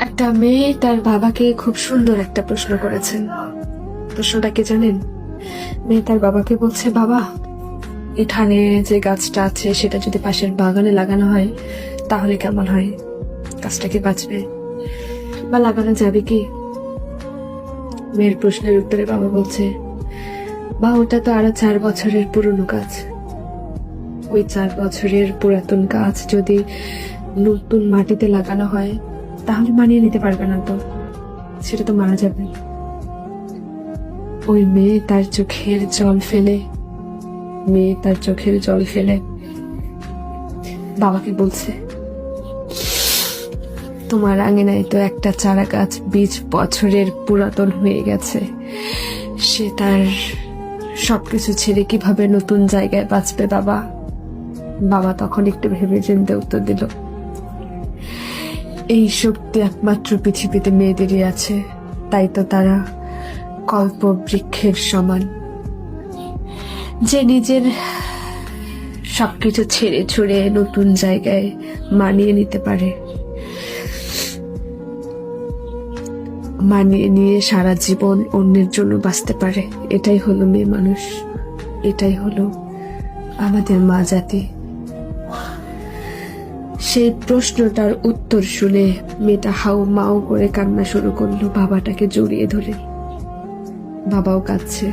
একটা মেয়ে তার বাবাকে খুব সুন্দর একটা প্রশ্ন করেছেন। প্রশ্নটা কি জানেন? মেয়ে তার বাবাকে বলছে, বাবা, এখানে যে গাছটা আছে সেটা যদি পাশের বাগানে লাগানো হয় তাহলে কেমন হয়? গাছটা কি বাঁচবে বা লাগানো যাবে কি? মেয়ের প্রশ্নের উত্তরে বাবা বলছে, বা ওটা তো আরো 4 বছরের পুরনো গাছ। ওই 4 বছরের পুরাতন গাছ যদি নতুন মাটিতে লাগানো হয় তাহলে মানিয়ে নিতে পারবে না, তো সেটা তো মারা যাবে। ওই মেয়ে তার চোখের জল ফেলে বাবাকে বলছে, তোমার আঙিনায় তো একটা চারা গাছ 20 বছরের পুরাতন হয়ে গেছে, সে তার সবকিছু ছেড়ে কিভাবে নতুন জায়গায় বাঁচবে বাবা? বাবা তখন একটু ভেবে চিন্তে উত্তর দিল, এই শক্তি একমাত্র পৃথিবীতে মেয়েদেরই আছে, তাই তো তারা কল্প বৃক্ষের সমান, যে নিজের সবকিছু ছেড়ে ছুড়ে নতুন জায়গায় মানিয়ে নিতে পারে, মানিয়ে নিয়ে সারা জীবন অন্যের জন্য বাঁচতে পারে। এটাই হলো মেয়ে মানুষ, এটাই হলো আমাদের মা জাতি। সেই প্রশ্নটার উত্তর শুনে মেয়েটা হাউ মাউ করে কান্না শুরু করলো, বাবাটাকে জড়িয়ে ধরে। বাবাও কাঁদছে।